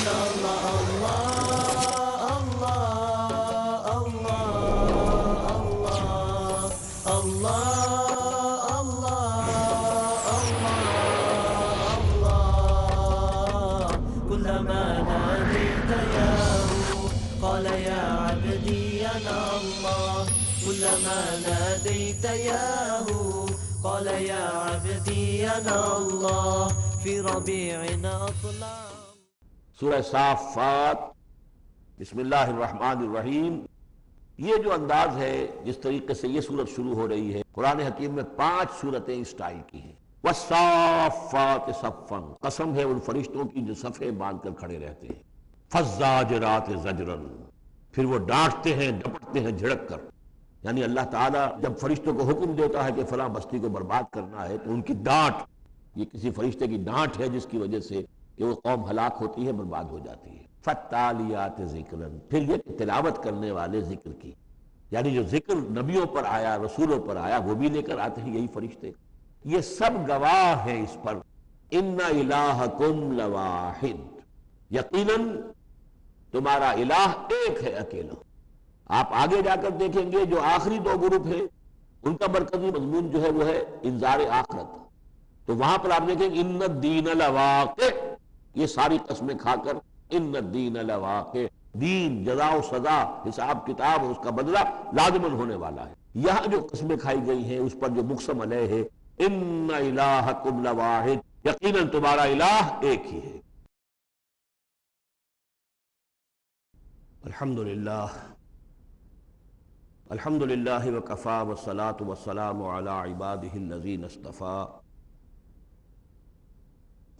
كلما ناديت ياه قال يا عبدي أنا الله في ربيع أطلع. سورہ صافات، بسم اللہ الرحمن الرحیم. یہ جو انداز ہے جس طریقے سے یہ سورت شروع ہو رہی ہے، قرآن حکیم میں 5 سورتیں اس ٹائل کی ہیں. والصافات صفا، قسم ہے ان فرشتوں کی جو صفیں باندھ کر کھڑے رہتے ہیں. فالزاجرات زجرا، پھر وہ ڈانٹتے ہیں ڈپٹتے ہیں جھڑک کر. یعنی اللہ تعالیٰ جب فرشتوں کو حکم دیتا ہے کہ فلاں بستی کو برباد کرنا ہے تو ان کی ڈانٹ، یہ کسی فرشتے کی ڈانٹ ہے جس کی وجہ سے کہ وہ قوم ہلاک ہوتی ہے، برباد ہو جاتی ہے. فالتالیات ذکرا، پھر یہ تلاوت کرنے والے ذکر کی، یعنی جو ذکر نبیوں پر آیا رسولوں پر آیا وہ بھی لے کر آتے ہیں یہی فرشتے. یہ سب گواہ ہیں اس پر. ان الہکم لواحد، یقیناً تمہارا الہ ایک ہے، اکیلا. آپ آگے جا کر دیکھیں گے جو آخری 2 گروپ ہیں ان کا مرکزی مضمون جو ہے وہ ہے انذار آخرت. تو وہاں پر آپ دیکھیں ان الدین لواقع، یہ ساری قسمیں کھا کر ان الدین لواقع، دین، جزا و سزا، حساب کتاب، اس کا بدلہ لازماً ہونے والا ہے. یہاں جو قسمیں کھائی گئی ہیں اس پر جو مقسم علیہ ہے ان الہکم لواحد، یقیناً تمہارا الہ ایک ہی ہے. الحمدللہ الحمدللہ وکفا والصلاة والسلام علی عبادہ الذین اصطفیٰ،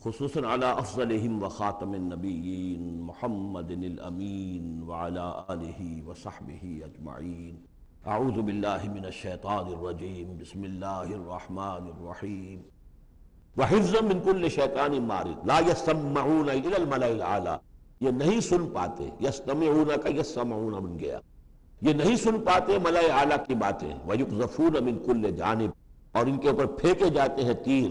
خصوصاً علی افضلہم وخاتم النبیین محمد الامین وعلی آلہ وصحبہ اجمعین. اعوذ باللہ من الشیطان الرجیم، بسم اللہ الرحمن الرحیم. وحفظا من کل شیطان مارد لا یسمعون الی الملأ الاعلی، یہ نہیں سن پاتے، یستمعون کا یسمعون بن گیا، یہ نہیں سن پاتے ملأ اعلیٰ کی باتیں. وَيُقْذَفُونَ مِن كُلِّ جانب، اور ان کے اوپر پھینکے جاتے ہیں تیر،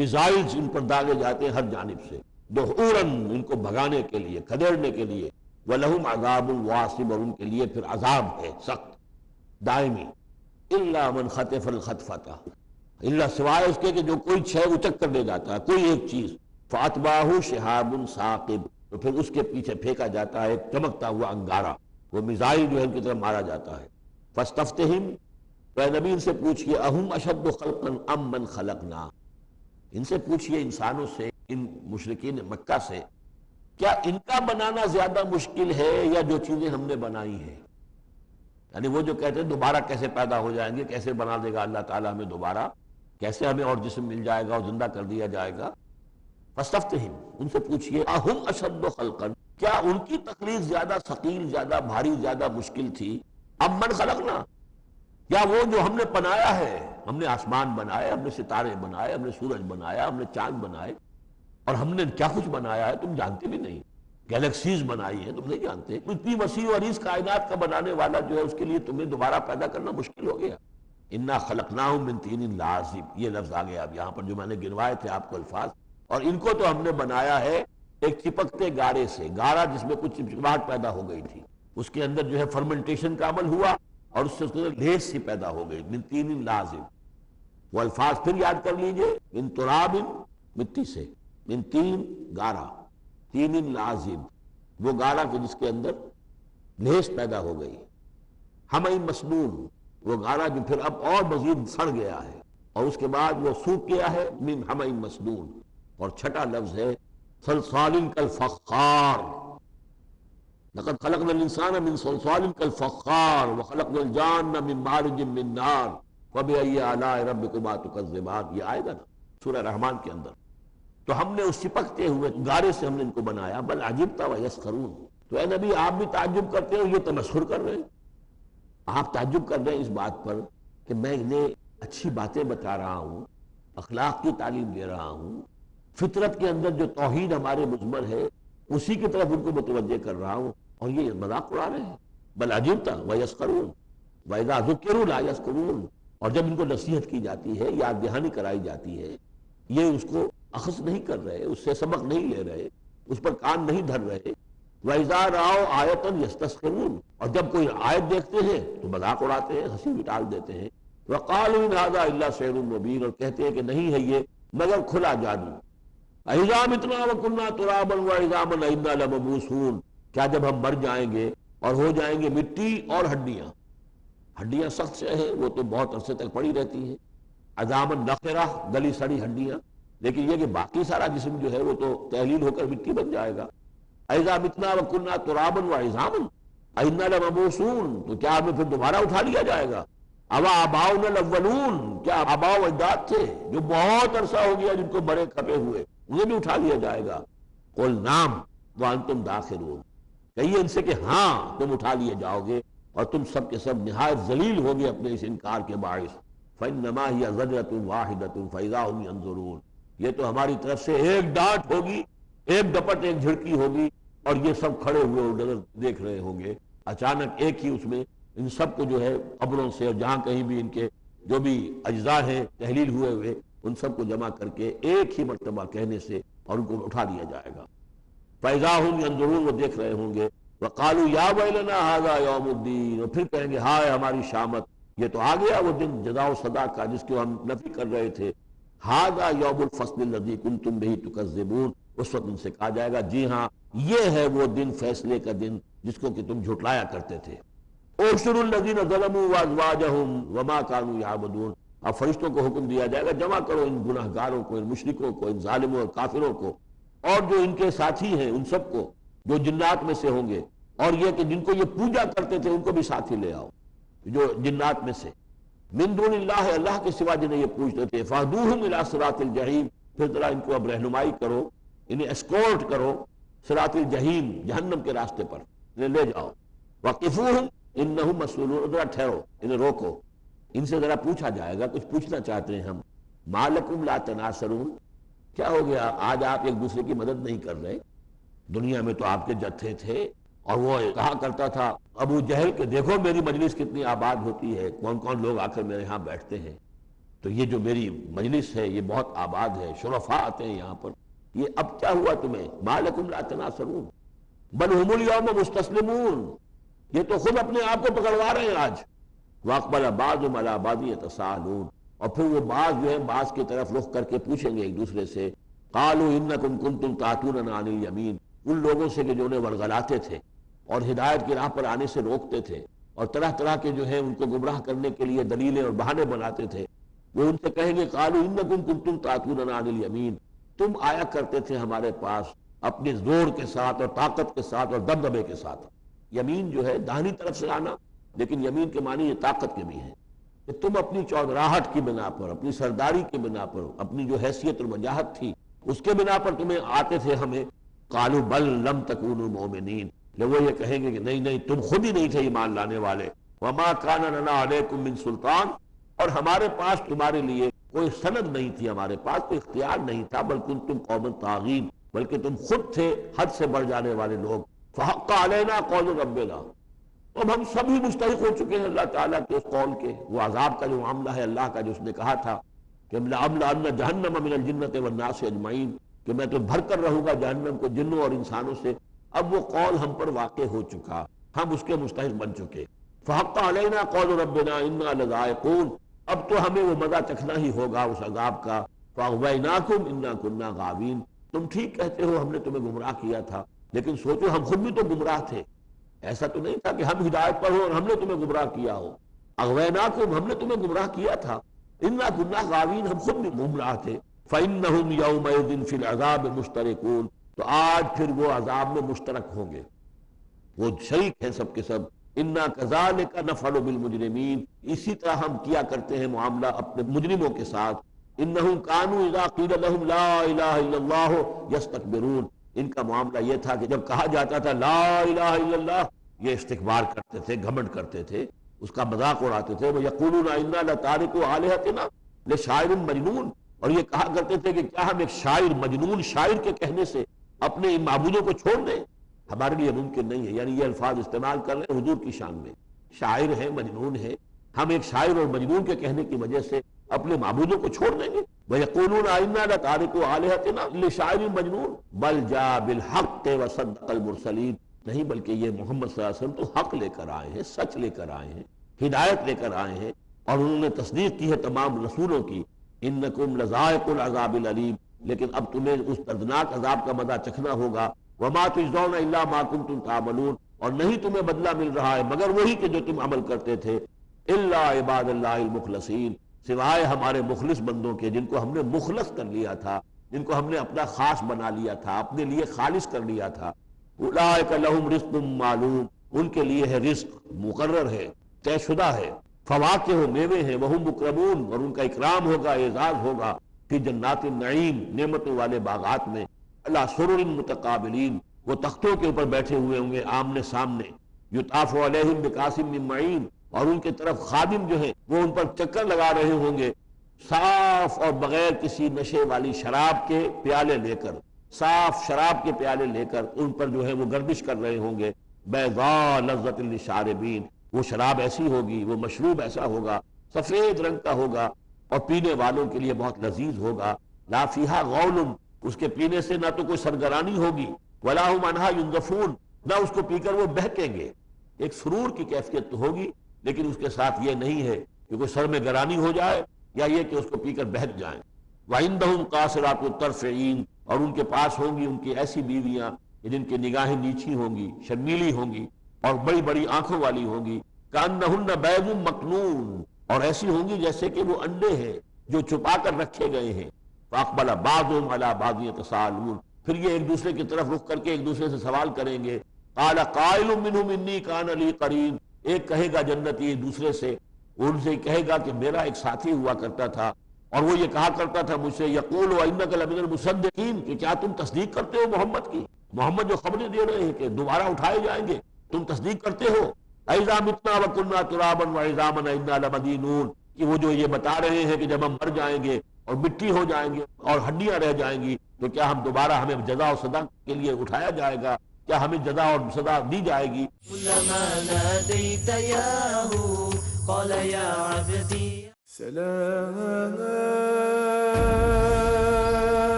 میزائلز ان پر داغے جاتے ہیں ہر جانب سے، دحوراً ان کو بھگانے کے لیے، کھدیڑنے کے لیے. وَلَهُمْ عَذَابٌ وَاصِبٌ، اور ان کے لیے پھر عذاب ہے سخت دائمی. إِلَّا مَنْ خَطَفَ الْخَطْفَةَ، اللہ سوائے اس کے کہ جو کوئی شے اچک کر لے جاتا ہے، کوئی ایک چیز. فَأَتْبَعَهُ شِهَابٌ ثَاقِبٌ، تو پھر اس کے پیچھے پھینکا جاتا ہے چمکتا ہوا انگارہ، وہ میزائل جو ہے ان کی طرف مارا جاتا ہے. فاستفتہم، تو اے نبی ان سے پوچھئے، اہم اشد خلقا ام من خلقنا، ان سے پوچھئے انسانوں سے، ان مشرکین مکہ سے، کیا ان کا بنانا زیادہ مشکل ہے یا جو چیزیں ہم نے بنائی ہیں. یعنی وہ جو کہتے ہیں دوبارہ کیسے پیدا ہو جائیں گے، کیسے بنا دے گا اللہ تعالیٰ ہمیں دوبارہ، کیسے ہمیں اور جسم مل جائے گا اور زندہ کر دیا جائے گا. فاستفتہم، ان سے پوچھئے، اہم اشد خلقا، کیا ان کی تخلیق زیادہ ثقیل، زیادہ بھاری، زیادہ مشکل تھی، ام من خلقنا، یا وہ جو ہم نے بنایا ہے. ہم نے آسمان بنائے، ہم نے ستارے بنائے، ہم نے سورج بنایا، ہم نے چاند بنائے، اور ہم نے کیا کچھ بنایا ہے تم جانتے بھی نہیں. گیلیکسیز بنائی ہیں تم نہیں جانتے. اتنی وسیع و عریض کائنات کا بنانے والا جو ہے اس کے لیے تمہیں دوبارہ پیدا کرنا مشکل ہو گیا. انا خلقناہم من طین لازب، یہ لفظ آ گیا اب یہاں پر جو میں نے گنوائے تھے آپ کو الفاظ. اور ان کو تو ہم نے بنایا ہے ایک چپکتے گارے سے، گارا جس میں کچھ چپچپاہٹ پیدا ہو گئی تھی، اس کے اندر جو ہے فرمنٹیشن کا عمل ہوا اور اس سے اس کے اندر لیس سی پیدا ہو گئی. من طین لازب، وہ الفاظ پھر یاد کر لیجئے، من تراب، مٹی سے، من طین گارا، طین لازب، وہ گارا کہ جس کے اندر لیس پیدا ہو گئی. حمئ مسنون، وہ گارا جو پھر اب اور مزید سڑ گیا ہے اور اس کے بعد وہ سوکھ گیا ہے. من حمئ مسنون، اور چھٹا لفظ ہے صلصال کالفخار، لقد خلقنا الانسان من صلصال کالفخار وخلقنا الجان من مارج من نار فبأي آلاء ربكما تكذبان. یہ آئے گا نا سورہ رحمان کے اندر. تو ہم نے اس چپکتے ہوئے گارے سے ہم نے ان کو بنایا. بل عجبت ویسخرون، تو اے نبی آپ بھی تعجب کرتے ہو، یہ تمسخر کر رہے ہیں. آپ تعجب کر رہے ہیں اس بات پر کہ میں انہیں اچھی باتیں بتا رہا ہوں، اخلاق کی تعلیم دے رہا ہوں، فطرت کے اندر جو توحید ہمارے مضمر ہے اسی کی طرف ان کو متوجہ کر رہا ہوں، اور یہ مذاق اڑا رہے ہیں. بل عجبت ویسخرون وَإِذَا ذُكِّرُوا لَا يَذْكُرُونَ، اور جب ان کو نصیحت کی جاتی ہے، یاد دہانی کرائی جاتی ہے، یہ اس کو اخذ نہیں کر رہے، اس سے سبق نہیں لے رہے. اس پر کان نہیں دھر رہے. وَإِذَا رَأَوْا آیَةً يَسْتَسْخِرُونَ، اور جب کوئی آیت دیکھتے ہیں تو مذاق اڑاتے ہیں، ہنسی بھی ٹال دیتے ہیں. وَقَالُوا إِنْ هَذَا إِلَّا سِحْرٌ مُبِينٌ، اور کہتے ہیں کہ نہیں ہے یہ مگر کھلا جادو. أَإِذَا مِتْنَا وَكُنَّا تُرَابًا وَعِظَامًا أَإِنَّا لَمَبْعُوثُونَ، کیا جب ہم مر جائیں گے اور ہو جائیں گے مٹی اور ہڈیاں. ہڈیاں سخت سے ہیں، وہ تو بہت عرصے تک پڑی رہتی ہیں. عظامًا نخرہ، گلی سڑی ہڈیاں، لیکن یہ کہ باقی سارا جسم جو ہے وہ تو تحلیل ہو کر مٹی بن جائے گا. اذا متنا وکنا ترابا وعظاما ائنا لمبعوثون، تو کیا ہمیں پھر دوبارہ اٹھا لیا جائے گا. اوا آباؤنا الاولون، کیا آباء و اجداد تھے جو بہت عرصہ ہو گیا جن کو بڑے کھپے ہوئے، انہیں بھی اٹھا لیا جائے گا. قل نعم وانتم داخرون، کہیے ان سے کہ ہاں تم اٹھا لیے جاؤ گے اور تم سب کے سب نہایت ذلیل ہوگے اپنے اس انکار کے باعث. فإنما هي زجرة واحدة فإذا هم ينظرون، یہ تو ہماری طرف سے ایک ڈانٹ ہوگی، ایک ڈپٹ، ایک جھڑکی ہوگی، اور یہ سب کھڑے ہوئے اور نظر دیکھ رہے ہوں گے. اچانک ایک ہی اس میں ان سب کو جو ہے قبروں سے اور جہاں کہیں بھی ان کے جو بھی اجزاء ہیں تحلیل ہوئے ہوئے ان سب کو جمع کر کے ایک ہی مرتبہ کہنے سے اور ان کو اٹھا لیا جائے گا. فَإِذَا هُمْ يَنظُرُونَ، وہ دیکھ رہے ہوں گے. وَقَالُوا يَا وَيْلَنَا هَذَا يَوْمُ الدِّينِ، اور پھر کہیں گے ہائے ہماری شامت، یہ تو آ گیا وہ دن جزا و سزا کا جس کو ہم نفی کر رہے تھے. هَذَا يَوْمُ الْفَصْلِ الَّذِي كُنْتُمْ بِهِ تُكَذِّبُونَ، اس وقت ان سے کہا جائے گا جی ہاں یہ ہے وہ دن، فیصلے کا دن جس کو کہ تم جھٹلایا کرتے تھے. احشروا الذین ظلموا وازواجہم وما كانوا یعبدون، اب فرشتوں کو حکم دیا جائے گا جمع کرو ان گناہ گاروں کو، ان مشرکوں کو، ان ظالموں اور کافروں کو، اور جو ان کے ساتھی ہیں ان سب کو جو جنات میں سے ہوں گے، اور یہ کہ جن کو یہ پوجا کرتے تھے ان کو بھی ساتھی لے آؤ جو جنات میں سے. من دون اللہ، اللہ کے سوا جنہیں یہ پوجتے تھے. فاہدوہم الی صراط الجحیم، پھر ذرا ان کو اب رہنمائی کرو، انہیں اسکورٹ کرو صراط الجحیم، جہنم کے راستے پر انہیں لے جاؤ. وقفوہم انہم مسئولون، ذرا ٹھہرو، انہیں روکو، ان سے ذرا پوچھا جائے گا، کچھ پوچھنا چاہتے ہیں ہم. ما لکم لا تناصرون، کیا ہو گیا آج آپ ایک دوسرے کی مدد نہیں کر رہے؟ دنیا میں تو آپ کے جتھے تھے اور وہ کہا کرتا تھا ابو جہل کہ دیکھو میری مجلس کتنی آباد ہوتی ہے، کون کون لوگ آ کر میرے ہاں بیٹھتے ہیں، تو یہ جو میری مجلس ہے یہ بہت آباد ہے، شرفاء آتے ہیں یہاں پر. یہ اب کیا ہوا تمہیں؟ ما لکم لا تناصرون بل هم اليوم مستسلمون، یہ تو خود اپنے آپ کو پکڑوا رہے ہیں آج. واقبل بعضهم على بعض يتساءلون، اور پھر وہ بعض جو ہے بعض کی طرف رخ کر کے پوچھیں گے ایک دوسرے سے. قالوا انکم کنتم تاتوننا عن الیمین، ان لوگوں سے کہ جو انہیں ورغلاتے تھے اور ہدایت کی راہ پر آنے سے روکتے تھے اور طرح طرح کے جو ہے ان کو گمراہ کرنے کے لیے دلیلیں اور بہانے بناتے تھے، وہ ان سے کہیں گے قالوا انکم کنتم تاتوننا عن الیمین، تم آیا کرتے تھے ہمارے پاس اپنے زور کے ساتھ اور طاقت کے ساتھ اور دبدبے کے ساتھ. یمین جو ہے داہنی طرف سے آنا، لیکن یمین کے معنی یہ طاقت کے بھی ہیں کہ تم اپنی چودراہٹ کی بنا پر، اپنی سرداری کی بنا پر، اپنی جو حیثیت اور وجاہت تھی اس کے بنا پر تمہیں آتے تھے ہمیں. قالوا بل لم تکونوا مؤمنین، وہ یہ کہیں گے کہ نہیں نہیں تم خود ہی نہیں تھے ایمان لانے والے. وما کان لنا علیکم من سلطان، اور ہمارے پاس تمہارے لیے کوئی سند نہیں تھی، ہمارے پاس کوئی اختیار نہیں تھا. بل کنتم قوما طاغین، بلکہ تم خود تھے حد سے بڑھ جانے والے لوگ. فحق علینا قول ربنا، اب ہم سبھی مستحق ہو چکے ہیں اللہ تعالیٰ کے اس قول کے. وہ عذاب کا جو معاملہ ہے اللہ کا جو اس نے کہا تھا کہ لأملأن جہنم من الجنۃ والناس اجمعین، کہ میں تو بھر کر رہوں گا جہنم کو جنوں اور انسانوں سے. اب وہ قول ہم پر واقع ہو چکا، ہم اس کے مستحق بن چکے. فحق علینا قول ربنا انا لذائقون، اب تو ہمیں وہ مزہ چکھنا ہی ہوگا اس عذاب کا. فاغویناکم انا کنا غاوین، تم ٹھیک کہتے ہو ہم نے تمہیں گمراہ کیا تھا، لیکن سوچو ہم خود بھی تو گمراہ تھے. ایسا تو نہیں تھا کہ ہم ہدایت پر ہو اور ہم نے تمہیں گمراہ کیا ہو. اغویناکم، ہم نے تمہیں گمراہ کیا تھا. انا کنا غاوین، ہم خود بھی گمراہ تھے. فإنہم یومئذ فی العذاب مشترکون، تو آج پھر وہ عذاب میں مشترک ہوں گے، وہ شریک ہیں سب کے سب. انا کذالک نفعل بالمجرمین، اسی طرح ہم کیا کرتے ہیں معاملہ اپنے مجرموں کے ساتھ. انہم کانوا اذا قیل لهم لا الہ الا اللہ یستکبرون، ان کا معاملہ یہ تھا کہ جب کہا جاتا تھا لا الہ الا اللہ، یہ استکبار کرتے تھے، گھمنڈ کرتے تھے، اس کا مذاق اڑاتے تھے. وَيَقُولُونَ إِنَّا لَتَارِكُو آلِهَتِنَا لِشَاعِرٍ مَجْنُونٍ، اور یہ کہا کرتے تھے کہ کیا ہم ایک شاعر، مجنون شاعر کے کہنے سے اپنے ان معبودوں کو چھوڑ دیں؟ ہمارے لیے ممکن نہیں ہے. یعنی یہ الفاظ استعمال کر رہے ہیں حضور کی شان میں، شاعر ہے، مجنون ہے، ہم ایک شاعر اور مجنون کے کہنے کی وجہ سے اپنے معبودوں کو چھوڑ دیں گے؟ وَيَقُولُونَ أَإِنَّا لَتَارِكُو آلِهَتِنَا لِشَاعِرٍ مَجْنُونٍ بَلْ جَاءَ بِالْحَقِّ وَصَدَّقَ الْمُرْسَلِينَ. نہیں بلکہ یہ محمد صلی اللہ علیہ وسلم تو حق لے کر آئے ہیں، سچ لے کر آئے ہیں، ہدایت لے کر آئے ہیں، اور انہوں نے تصدیق کی ہے تمام رسولوں کی. اِنَّكُمْ لَذَائِقُو الْعَذَابِ الْأَلِيمِ. لیکن اب تمہیں اس دردناک عذاب کا مزہ چکھنا ہوگا. وَمَا تُجْزَوْنَ إِلَّا مَا كُنتُمْ تَعْمَلُونَ. اور نہیں تمہیں بدلہ مل رہا ہے مگر وہی کہ جو تم عمل کرتے تھے. إِلَّا عِبَادَ اللَّهِ الْمُخْلَصِينَ. سوائے ہمارے مخلص بندوں کے، جن کو ہم نے مخلص کر لیا تھا، جن کو ہم نے اپنا خاص بنا لیا تھا، اپنے لیے خالص کر لیا تھا. اولئک لہم رزق معلوم. ان کے لیے ہے رزق مقرر ہے، طے شدہ ہے. فواکہ میوے ہیں، وہم مکرمون. اور ان کا اکرام ہوگا، اعزاز ہوگا. فی جنات النعیم، نعمتوں والے باغات میں. علی سرر متقابلین، وہ تختوں کے اوپر بیٹھے ہوئے ہوں گے آمنے سامنے. یطاف علیہم بکاس من معین. اور ان کی طرف خادم جو ہیں وہ ان پر چکر لگا رہے ہوں گے، صاف اور بغیر کسی نشے والی شراب کے پیالے لے کر، صاف شراب کے پیالے لے کر ان پر جو ہے وہ گردش کر رہے ہوں گے. بیضاء لذۃ للشاربین. وہ شراب ایسی ہوگی، وہ مشروب ایسا ہوگا، سفید رنگ کا ہوگا، اور پینے والوں کے لیے بہت لذیذ ہوگا. لا فیہا غول. اس کے پینے سے نہ تو کوئی سرگرانی ہوگی، ولا ہم عنہا ینزفون. نہ اس کو پی کر وہ بہکیں گے. ایک سرور کی کیفیت تو ہوگی، لیکن اس کے ساتھ یہ نہیں ہے کہ کوئی سر میں گرانی ہو جائے یا یہ کہ اس کو پی کر بہک جائیں. وَعِندَهُمْ قَاصِرَاتُ الطَّرْفِ عِین. اور ان کے پاس ہوں گی ان کی ایسی بیویاں کہ جن کی نگاہیں نیچی ہوں گی، شرمیلی ہوں گی، اور بڑی بڑی آنکھوں والی ہوں گی. كَأَنَّهُنَّ بَيْضٌ مَكْنُونٌ. اور ایسی ہوں گی جیسے کہ وہ انڈے ہیں جو چھپا کر رکھے گئے ہیں. فَأَقْبَلَ بَعْضُهُمْ عَلَىٰ بَعْضٍ يَتَسَاءَلُونَ. پھر یہ ایک دوسرے کی طرف رخ کر کے ایک دوسرے سے سوال کریں گے. قَالَ قَائِلٌ مِّنْهُمْ إِنِّي كَانَ لِي قَرِينٌ. ایک کہے گا جنتی دوسرے سے، ان سے کہے گا کہ میرا ایک ساتھی ہوا کرتا تھا اور وہ یہ کہا کرتا تھا مجھ سے، یقول وَإِنَّكَ لَمِنَ الْمُصَدِّقِينَ، کہ کیا تم تصدیق کرتے ہو محمد کی؟ محمد جو خبریں دے رہے ہیں کہ دوبارہ اٹھائے جائیں گے، تم تصدیق کرتے ہو؟ أَإِذَا مِتْنَا وَكُنَّا تُرَابًا وَعِظَامًا أَإِنَّا لَمَدِينُونَ. کہ وہ جو یہ بتا رہے ہیں کہ جب ہم مر جائیں گے اور مٹی ہو جائیں گے اور ہڈیاں رہ جائیں گی تو کیا ہم دوبارہ ہمیں جزا و سزا کے لیے اٹھایا جائے گا؟ کیا ہمیں جزا اور سزا دی جائے گی؟ كلما ناديت ياه قال يا عبدي سلام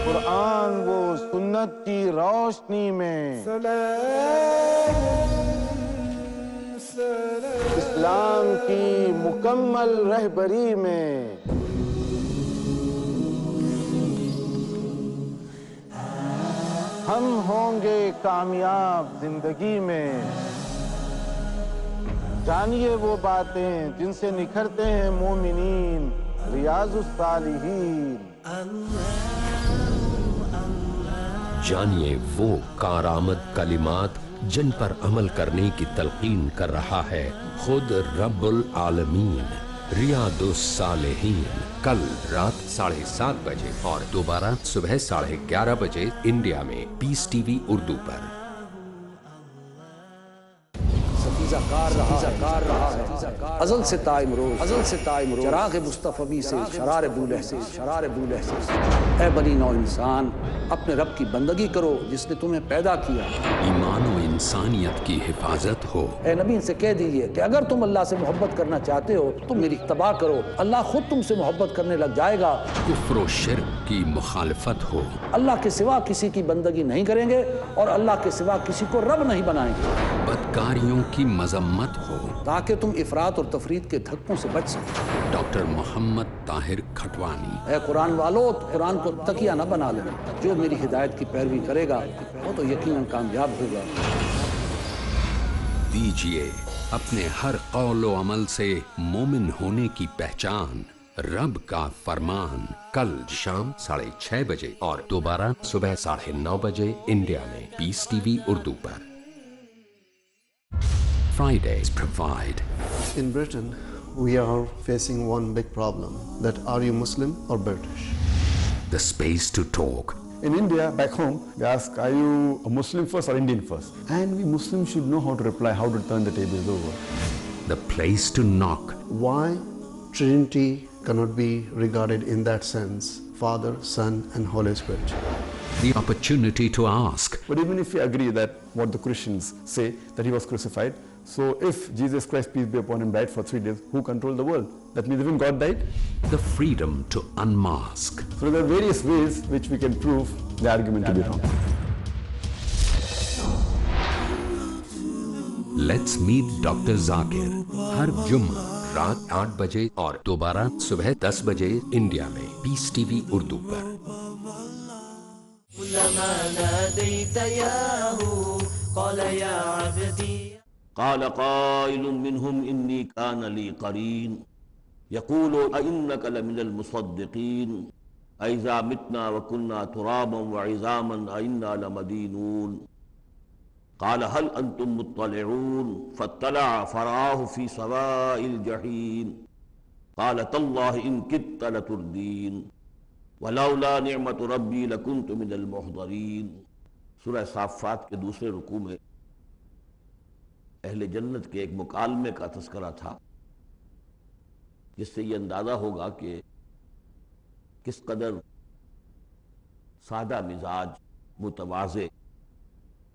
قرآن وہ سنت کی روشنی میں، اسلام کی مکمل رہبری میں، ہم ہوں گے کامیاب زندگی میں. جانیے وہ باتیں جن سے نکھرتے ہیں مومنین، ریاض الصالحین. جانیے وہ کارآمد کلمات جن پر عمل کرنے کی تلقین کر رہا ہے خود رب العالمین. ریاض الصالحین کل رات 7:30 بجے اور دوبارہ صبح 11:30 بجے انڈیا میں پیس ٹی وی اردو پر. ازل سے تا امروز چراغ مصطفی سے شرار بولہ سے اے بنی نو انسان اپنے رب کی بندگی کرو جس نے تمہیں پیدا کیا. ایمان و انسانیت کی حفاظت ہو. اے نبی ان سے کہہ دیجئے کہ اگر تم اللہ سے محبت کرنا چاہتے ہو تم میری اتباع کرو، اللہ خود تم سے محبت کرنے لگ جائے گا. کفر و شرک کی مخالفت ہو. اللہ کے سوا کسی کی بندگی نہیں کریں گے اور اللہ کے سوا کسی کو رب نہیں بنائیں گے. بدکاریوں کی مذمت ہو تاکہ تم افراط اور تفرید کے دھکوں سے بچ سکو. ڈاکٹر محمد طاہر کھٹوانی. اے قرآن والو، قرآن کو تکیہ نہ بنا لینا. جو میری ہدایت کی پیروی کرے گا وہ تو یقیناً کامیاب ہوگا. دیجیے اپنے ہر قول و عمل سے مومن ہونے کی پہچان. رب کا فرمان کل شام 6:30 بجے اور دوبارہ صبح 9:30 بجے انڈیا میں پیس ٹی وی اردو پر. Fridays provide. In Britain, we are facing one big problem, that are you Muslim or British? The space to talk. In India, back home, they ask, are you a Muslim first or Indian first? And we Muslims should know how to reply, how to turn the tables over. The place to knock. Why Trinity cannot be regarded in that sense, Father, Son and Holy Spirit? the opportunity to ask. But even if we agree that what the Christians say, that he was crucified, so if Jesus Christ, peace be upon him, died for 3 days, who controlled the world? That means even God died. The freedom to unmask. So there are various ways which we can prove the argument to be wrong. Let's meet Dr. Zakir. ہر جمعہ رات 8 بجے اور دوبارہ صبح 10 بجے India میں Peace T V Urdu پر. كلما ناديت ياه قال يا عبدي. قال قائل منهم إني كان لي قرين يقول أئنك لمن المصدقين أإذا متنا وكنا ترابا وعظاما أئنا لمدينون قال هل أنتم مطلعون فاطلع فرآه في سواء الجحيم قال تالله إن كدت لتردين ولولا نعمة ربي لكنت من المحضرين. سورہ صافات کے دوسرے رکوع میں اہل جنت کے ایک مکالمے کا تذکرہ تھا، جس سے یہ اندازہ ہوگا کہ کس قدر سادہ مزاج، متواضع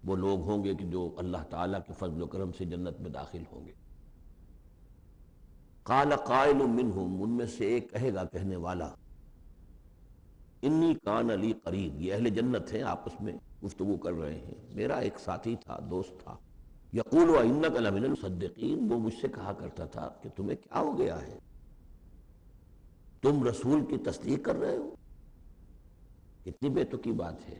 وہ لوگ ہوں گے کہ جو اللہ تعالیٰ کے فضل و کرم سے جنت میں داخل ہوں گے. قال قائل منہم، ان میں سے ایک کہے گا کہنے والا، انی کان لی قرین، یہ اہل جنت ہیں آپس میں گفتگو کر رہے ہیں، میرا ایک ساتھی تھا، دوست تھا، یقول وَإِنَّكَ لَمِنَ الْمُصَدِّقِينَ، وہ مجھ سے کہا کرتا تھا کہ تمہیں کیا ہو گیا ہے، تم رسول کی تصدیق کر رہے ہو، کتنی بے تکی بات ہے،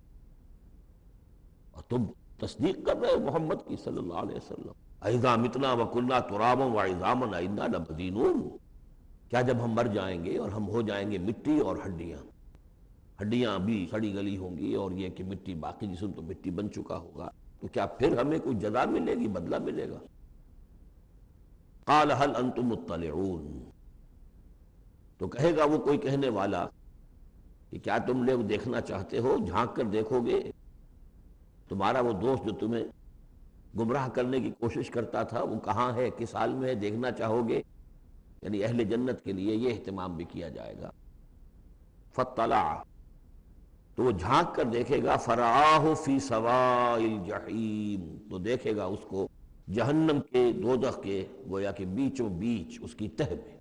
اور تم تصدیق کر رہے ہو محمد کی صلی اللہ علیہ وسلم. اِذَا مِتْنَا وَكُنَّا تُرَابًا وَعِظَامًا أَإِنَّا لَمَدِينُونَ، کیا جب ہم مر جائیں گے اور ہم ہو جائیں گے مٹی اور ہڈیاں بھی سڑی گلی ہوں گی، اور یہ کہ مٹی، باقی جسم تو مٹی بن چکا ہوگا، تو کیا پھر ہمیں کوئی جزا ملے گی، بدلہ ملے گا؟ قال هل انتم مطلعون، تو کہے گا وہ کوئی کہنے والا کہ کیا تم لوگ دیکھنا چاہتے ہو، جھانک کر دیکھو گے، تمہارا وہ دوست جو تمہیں گمراہ کرنے کی کوشش کرتا تھا وہ کہاں ہے، کس حال میں ہے، دیکھنا چاہو گے؟ یعنی اہل جنت کے لیے یہ اہتمام بھی کیا جائے گا. فطلع، تو وہ جھانک کر دیکھے گا، فرآہ فی سواء الجحیم، تو دیکھے گا اس کو جہنم کے، دوزخ کے گویا کہ بیچوں بیچ اس کی تہ میں.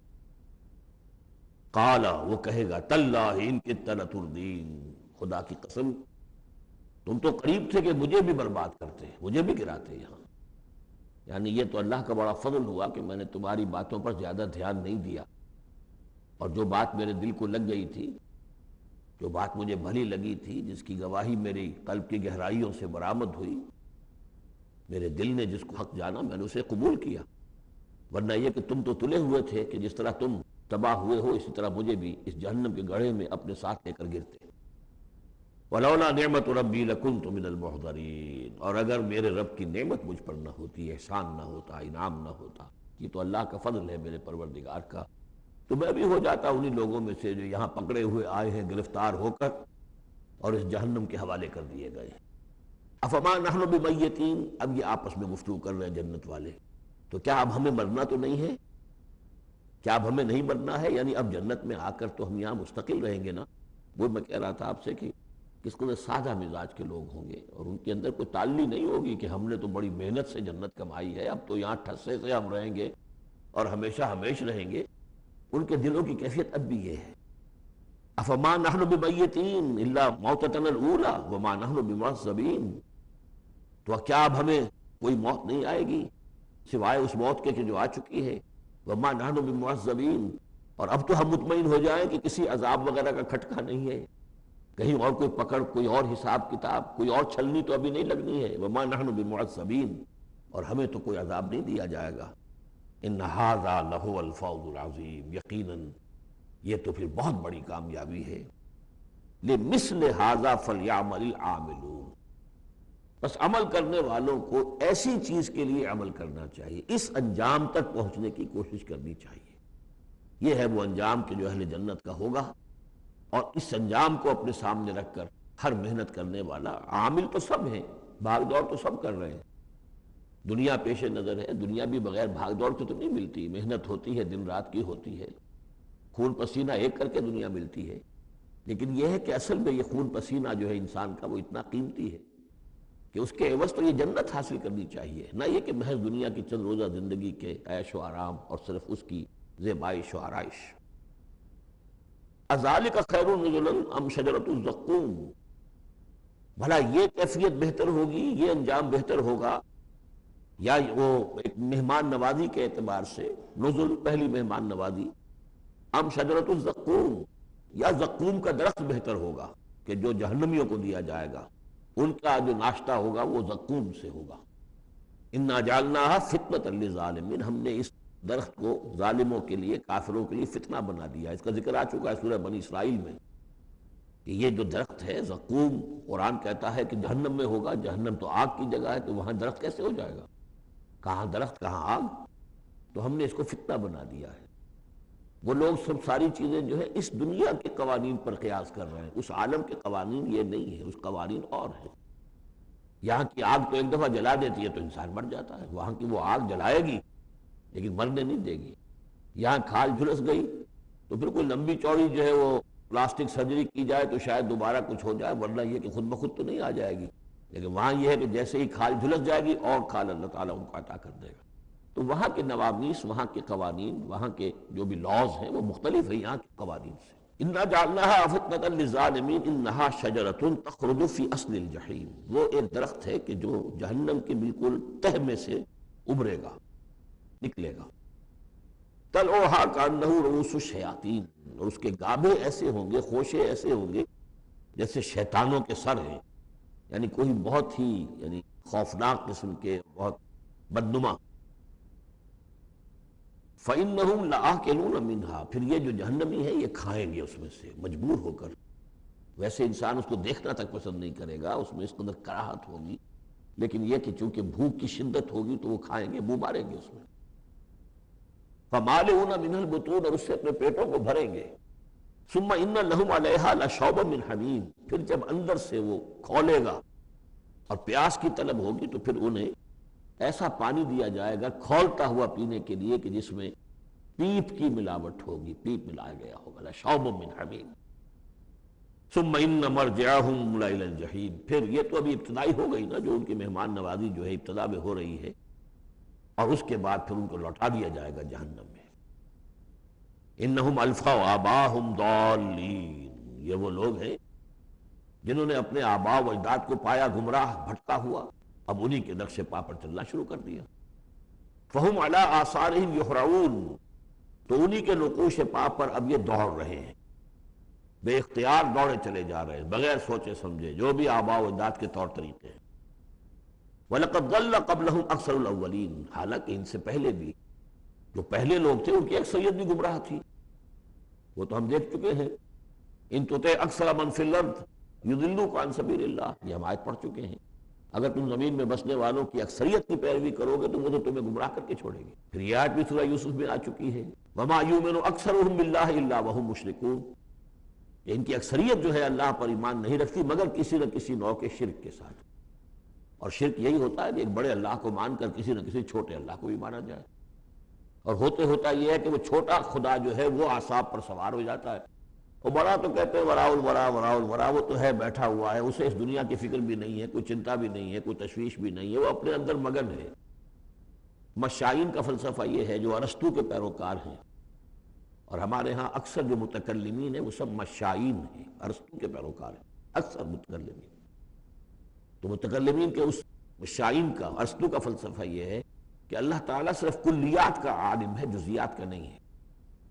قال، وہ کہے گا تاللہ ان کدت لتردین، خدا کی قسم تم تو قریب تھے کہ مجھے بھی برباد کرتے، مجھے بھی گراتے یہاں. یعنی یہ تو اللہ کا بڑا فضل ہوا کہ میں نے تمہاری باتوں پر زیادہ دھیان نہیں دیا، اور جو بات میرے دل کو لگ گئی تھی، جو بات مجھے بھلی لگی تھی، جس کی گواہی میری قلب کی گہرائیوں سے برآمد ہوئی، میرے دل نے جس کو حق جانا میں نے اسے قبول کیا. ورنہ یہ کہ تم تو تلے ہوئے تھے کہ جس طرح تم تباہ ہوئے ہو اسی طرح مجھے بھی اس جہنم کے گڑھے میں اپنے ساتھ لے کر گرتے. وَلَوْلَا نِعْمَةُ رَبِّي لَكُنْتُ مِنَ الْمُحْضَرِينَ، اور اگر میرے رب کی نعمت مجھ پر نہ ہوتی، احسان نہ ہوتا، انعام نہ ہوتا، یہ تو اللہ کا فضل ہے میرے پروردگار کا، تو میں بھی ہو جاتا انہی لوگوں میں سے جو یہاں پکڑے ہوئے آئے ہیں گرفتار ہو کر اور اس جہنم کے حوالے کر دیے گئے. افما نحن بمیتین، اب یہ آپس میں گفتگو کر رہے ہیں جنت والے، تو کیا اب ہمیں مرنا تو نہیں ہے، کیا اب ہمیں نہیں مرنا ہے؟ یعنی اب جنت میں آ کر تو ہم یہاں مستقل رہیں گے نا. وہ میں کہہ رہا تھا آپ سے کہ کس قدر سادہ مزاج کے لوگ ہوں گے، اور ان کے اندر کوئی تعلی نہیں ہوگی کہ ہم نے تو بڑی محنت سے جنت کمائی ہے، اب تو یہاں ٹھسے سے ہم رہیں گے اور ہمیشہ ہمیش رہیں گے. ان کے دلوں کی کیفیت اب بھی یہ ہے. افما نحن بمیتین الا موتتنا الاولی وما نحن بمعذبین، تو کیا اب ہمیں کوئی موت نہیں آئے گی سوائے اس موت کے کہ جو آ چکی ہے. وما نحن بمعذبین، اور اب تو ہم مطمئن ہو جائیں کہ کسی عذاب وغیرہ کا کھٹکا نہیں ہے، کہیں اور کوئی پکڑ، کوئی اور حساب کتاب، کوئی اور چھلنی تو ابھی نہیں لگنی ہے. وما نحن بمعذبین، اور ہمیں تو کوئی عذاب نہیں دیا جائے گا. ان ھذا لہو الفوز العظیم، یقیناً یہ تو پھر بہت بڑی کامیابی ہے. لمثل ھذا فلیعمل العاملون، بس عمل کرنے والوں کو ایسی چیز کے لیے عمل کرنا چاہیے، اس انجام تک پہنچنے کی کوشش کرنی چاہیے. یہ ہے وہ انجام کہ جو اہل جنت کا ہوگا، اور اس انجام کو اپنے سامنے رکھ کر ہر محنت کرنے والا، عامل تو سب ہیں، بھاگ دوڑ تو سب کر رہے ہیں، دنیا پیش نظر ہے، دنیا بھی بغیر بھاگ دوڑ کے تو نہیں ملتی، محنت ہوتی ہے، دن رات کی ہوتی ہے، خون پسینہ ایک کر کے دنیا ملتی ہے. لیکن یہ ہے کہ اصل میں یہ خون پسینہ جو ہے انسان کا وہ اتنا قیمتی ہے کہ اس کے عوض تو یہ جنت حاصل کرنی چاہیے، نہ یہ کہ محض دنیا کی چند روزہ زندگی کے عیش و آرام اور صرف اس کی زیبائش و آرائش۔ اذالک خیر نزلا ام شجرۃ الزقوم، بھلا یہ کیفیت بہتر ہوگی، یہ انجام بہتر ہوگا، یا وہ ایک مہمان نوازی کے اعتبار سے نزل پہلی مہمان نوازی، ام شجرۃ الزقوم، یا زقوم کا درخت بہتر ہوگا کہ جو جہنمیوں کو دیا جائے گا، ان کا جو ناشتہ ہوگا وہ زقوم سے ہوگا۔ انا جعلناها فتنة للظالمین، ہم نے اس درخت کو ظالموں کے لیے، کافروں کے لیے فتنہ بنا دیا۔ اس کا ذکر آ چکا ہے سورہ بنی اسرائیل میں کہ یہ جو درخت ہے زقوم، قرآن کہتا ہے کہ جہنم میں ہوگا، جہنم تو آگ کی جگہ ہے، تو وہاں درخت کیسے ہو جائے گا؟ کہاں درخت کہاں آگ؟ تو ہم نے اس کو فتنہ بنا دیا ہے۔ وہ لوگ سب ساری چیزیں جو ہے اس دنیا کے قوانین پر قیاس کر رہے ہیں، اس عالم کے قوانین یہ نہیں ہے، اس قوانین اور ہیں۔ یہاں کی آگ تو ایک دفعہ جلا دیتی ہے تو انسان مر جاتا ہے، وہاں کی وہ آگ جلائے گی لیکن مرنے نہیں دے گی۔ یہاں کھال جھلس گئی تو پھر کوئی لمبی چوڑی جو ہے وہ پلاسٹک سرجری کی جائے تو شاید دوبارہ کچھ ہو جائے، ورنہ یہ کہ خود بخود تو نہیں آ جائے گی۔ لیکن وہاں یہ ہے کہ جیسے ہی کھال جھلس جائے گی اور کھال اللہ تعالیٰ ان کو عطا کر دے گا۔ تو وہاں کے نوامیس، وہاں کے قوانین، وہاں کے جو بھی لاز ہیں وہ مختلف ہیں یہاں کے قوانین سے۔ اِنَّا جَعَلْنَاهَا فِتْنَةً لِلظَّالِمِينَ إِنَّهَا شَجَرَةٌ تَخْرُجُ فِي أَصْلِ الْجَحِيمِ، وہ ایک درخت ہے کہ جو جہنم کے بالکل تہ میں سے ابھرے گا، نکلے گا۔ طَلْعُهَا كَأَنَّهُ رُءُوسُ الشَّيَاطِينِ، اور اس کے گابھے ایسے ہوں گے، خوشے ایسے ہوں گے جیسے شیطانوں کے سر ہیں، یعنی کوئی بہت ہی خوفناک قسم کے، بہت بدنما۔ فَإِنَّهُمْ لَآكِلُونَ مِنْهَا، پھر یہ جو جہنمی ہے یہ کھائیں گے اس میں سے مجبور ہو کر۔ ویسے انسان اس کو دیکھنا تک پسند نہیں کرے گا، اس میں اس قدر کراہت ہوگی، لیکن یہ کہ چونکہ بھوک کی شدت ہوگی تو وہ کھائیں گے، منہ ماریں گے اس میں۔ فَمَالِئُونَ مِنْهَا الْبُطُونَ، اور اس سے اپنے پیٹوں کو بھریں گے۔ ثُمَّ إِنَّ لَهُمْ عَلَيْهَا لَشَوْبًا مِّنْ حَمِيمٍ، پھر جب اندر سے وہ کھولے گا اور پیاس کی طلب ہوگی تو پھر انہیں ایسا پانی دیا جائے گا کھولتا ہوا پینے کے لیے کہ جس میں پیپ کی ملاوٹ ہوگی، پیپ ملایا گیا ہوگا، لَشَوْبٌ مِّنْ حَمِيمٍ۔ ثُمَّ إِنَّ مَرْجِعَهُمْ لَإِلَى الْجَحِيمِ، پھر یہ تو ابھی ابتدائی ہو گئی نا، جو ان کی مہمان نوازی جو ہے ابتدا میں ہو رہی ہے، اور اس کے بعد پھر ان کو لوٹا دیا جائے گا جہنم میں۔ إِنَّهُمْ أَلْفَوْا آبَاءَهُمْ ضَالِّينَ، یہ وہ لوگ ہیں جنہوں نے اپنے آباء و اجداد کو پایا گمراہ، بھٹکا ہوا، اب انہی کے نقش پا پر چلنا شروع کر دیا۔ فَهُمْ عَلَىٰ آثَارِهِمْ يُهْرَعُونَ، تو انہی کے نقوش پا پر اب یہ دوڑ رہے ہیں، بے اختیار دوڑے چلے جا رہے ہیں، بغیر سوچے سمجھے، جو بھی آباء و اجداد کے طور طریقے ہیں۔ وَلَقَدْ ضَلَّ قَبْلَهُمْ أَكْثَرُ الْأَوَّلِينَ، حالانکہ ان سے پہلے بھی جو پہلے لوگ تھے ان کی اکثریت بھی گمراہ تھی، وہ تو ہم دیکھ چکے ہیں۔ ان تُطِعْ أَكْثَرَ مَنْ فِي الْأَرْضِ يُضِلُّوكَ عَنْ سَبِيلِ اللَّهِ، یہ ہم آیت پڑھ چکے ہیں۔ اگر تم زمین میں بسنے والوں کی اکثریت کی پیروی کرو گے تو وہ تو تمہیں گمراہ کر کے چھوڑے گی۔ پھر یہ آیت بھی سورہ یوسف میں آ چکی ہے، وَمَا يُؤْمِنُ أَكْثَرُهُم بِاللَّهِ إِلَّا وَهُمْ مُشْرِكُونَ، کہ ان کی اکثریت جو ہے اللہ پر ایمان نہیں رکھتی مگر کسی نہ کسی نوع کے شرک کے ساتھ۔ اور شرک یہی ہوتا ہے کہ ایک بڑے اللہ کو مان کر کسی نہ کسی چھوٹے اللہ کو بھی مانا جائے، اور ہوتا یہ ہے کہ وہ چھوٹا خدا جو ہے وہ اعصاب پر سوار ہو جاتا ہے، وہ بڑا تو کہتے ہیں وراء الورا وراء الورا، وہ تو ہے بیٹھا ہوا ہے، اسے اس دنیا کی فکر بھی نہیں ہے، کوئی چنتا بھی نہیں ہے، کوئی تشویش بھی نہیں ہے، وہ اپنے اندر مگن ہے۔ مشائین کا فلسفہ یہ ہے جو ارسطو کے پیروکار ہیں، اور ہمارے ہاں اکثر جو متکلمین ہیں وہ سب مشائین ہیں، ارسطو کے پیروکار ہیں اکثر متکلمین۔ تو متکلمین کے اس مشائین کا، ارسطو کا فلسفہ یہ ہے کہ اللہ تعالیٰ صرف کلیات کا عالم ہے، جزیات کا نہیں ہے،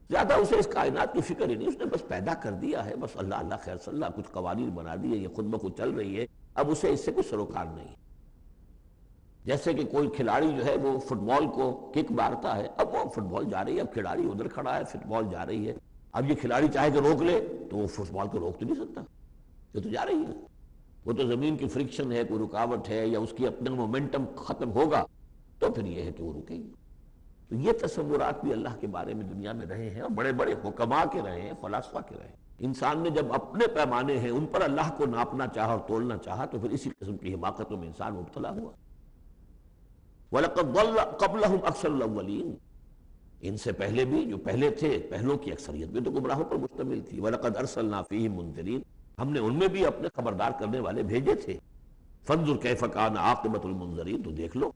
زیادہ اسے اس کائنات کی فکر ہی نہیں، اس نے بس پیدا کر دیا ہے، بس اللہ اللہ خیر صلی اللہ، کچھ قوانین بنا دیے، یہ خود بخود چل رہی ہے، اب اسے اس سے کچھ سروکار نہیں ہے۔ جیسے کہ کوئی کھلاڑی جو ہے وہ فٹ بال کو کک مارتا ہے، اب وہ فٹ بال جا رہی ہے، اب کھلاڑی ادھر کھڑا ہے، فٹ بال جا رہی ہے، اب یہ کھلاڑی چاہے کہ روک لے تو وہ فٹ بال کو روک تو نہیں سکتا، یہ تو جا رہی ہے، وہ تو زمین کی فرکشن ہے، کوئی رکاوٹ ہے، یا اس کی اپنا مومنٹم ختم ہوگا تو پھر یہ ہے کہ وہ رکے گی۔ تو یہ تصورات بھی اللہ کے بارے میں دنیا میں رہے ہیں، اور بڑے بڑے حکماء کے رہے ہیں، فلاسفہ کے رہے ہیں۔ انسان نے جب اپنے پیمانے ہیں ان پر اللہ کو ناپنا چاہا اور تولنا چاہا تو پھر اسی قسم کی حماقتوں میں انسان مبتلا ہوا۔ وَلَقَدْ ضَلَّ قَبْلَهُمْ أَكْثَرُ الْأَوَّلِينَ، ان سے پہلے بھی جو پہلے تھے، پہلوں کی اکثریت بھی تو گمراہوں پر مشتمل تھی. وَلَقَدْ أَرْسَلْنَا فِيهِمْ مُنذِرِينَ، ہم نے ان میں بھی اپنے خبردار کرنے والے بھیجے تھے. فَانظُرْ كَيْفَ كَانَ عَاقِبَةُ الْمُنذَرِينَ، تو دیکھ لو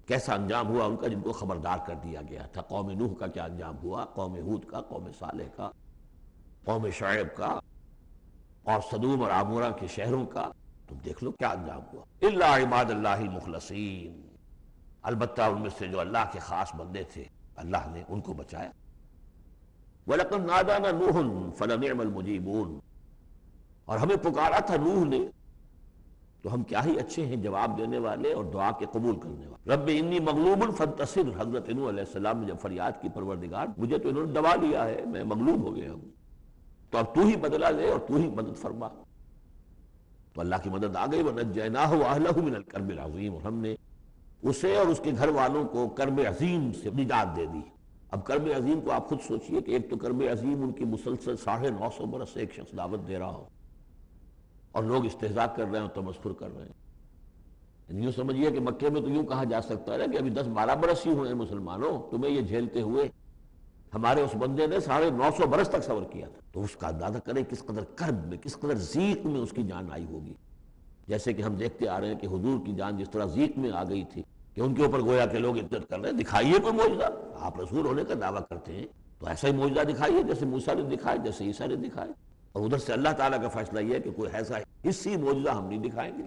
کیسا انجام ہوا ان کا جن کو خبردار کر دیا گیا تھا. قوم نوح کا کیا انجام ہوا، قوم ہود کا، قوم صالح کا، قوم شعیب کا، اور صدوم اور عمورہ کے شہروں کا. تم دیکھ لو کیا انجام ہوا. الا عباد اللہ المخلصین، البتہ ان میں سے جو اللہ کے خاص بندے تھے اللہ نے ان کو بچایا. وَلَقَدْ نَادَانَا نُوحٌ فَلَنِعْمَ الْمُجِيبُونَ، اور ہمیں پکارا تھا نوح نے تو ہم کیا ہی اچھے ہیں جواب دینے والے اور دعا کے قبول کرنے والے. رب انی مغلوب فانتصر، حضرت نوح علیہ السلام نے جب فریاد کی پروردگار مجھے تو انہوں نے دبا لیا ہے، میں مغلوب ہو گیا ہوں، تو اب تو ہی بدلہ لے اور تو ہی مدد فرما. تو اللہ کی مدد آ گئی. وَنَجَّيْنَاهُ وَأَهْلَهُ مِنَ الْكَرْبِ الْعَظِيمِ، اور ہم نے اسے اور اس کے گھر والوں کو کرب عظیم سے نجات دے دی. اب کرب عظیم کو آپ خود سوچئے کہ ایک تو کرب عظیم ان کی مسلسل 950 برس سے ایک شخص دعوت دے رہا ہو اور لوگ استہزاء کر رہے ہیں اور تمسخر کر رہے ہیں. یوں سمجھیے کہ مکے میں تو یوں کہا جا سکتا ہے کہ ابھی 10-12 برس ہی ہوئے مسلمانوں تمہیں یہ جھیلتے ہوئے، ہمارے اس بندے نے 950 برس تک صبر کیا تھا. تو اس کا اندازہ کریں کس قدر کرب میں، کس قدر ضیق میں اس کی جان آئی ہوگی. جیسے کہ ہم دیکھتے آ رہے ہیں کہ حضور کی جان جس طرح ضیق میں آ گئی تھی کہ ان کے اوپر گویا کہ لوگ عزت کر رہے ہیں. دکھائیے کوئی معجزہ، آپ رسول ہونے کا دعویٰ کرتے ہیں تو ایسا ہی معجزہ دکھائیے جیسے موسیٰ نے دکھایا، جیسے عیسیٰ نے دکھایا. اور ادھر سے اللہ تعالیٰ کا فیصلہ یہ ہے کہ کوئی ایسا حصی معجزہ ہم نہیں دکھائیں گے.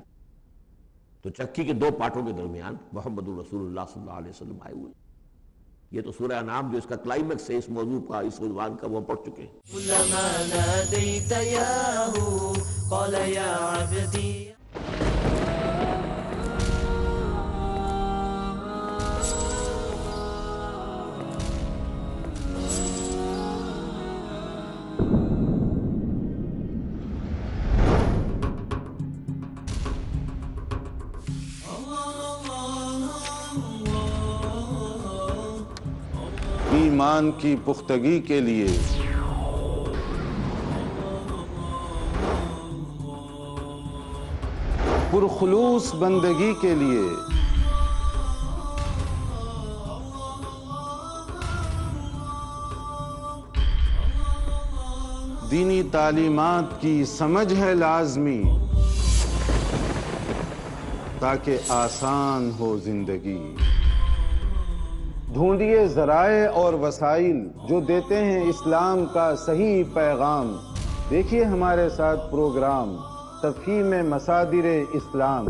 تو چکی کے 2 پارٹوں کے درمیان محمد الرسول اللہ صلی اللہ علیہ وسلم آئے ہوئے. یہ تو سورہ انعام جو اس کا کلائمیکس ہے اس موضوع کا، اس عنوان کا، وہ ہم پڑھ چکے ہیں. كلما ناديت ياه قال يا عبدي. ایمان کی پختگی کے لیے پرخلوص بندگی کے لیے دینی تعلیمات کی سمجھ ہے لازمی تاکہ آسان ہو زندگی. ڈھونڈیے ذرائع اور وسائل جو دیتے ہیں اسلام کا صحیح پیغام. دیکھیے ہمارے ساتھ پروگرام تفہیم مصادر اسلام.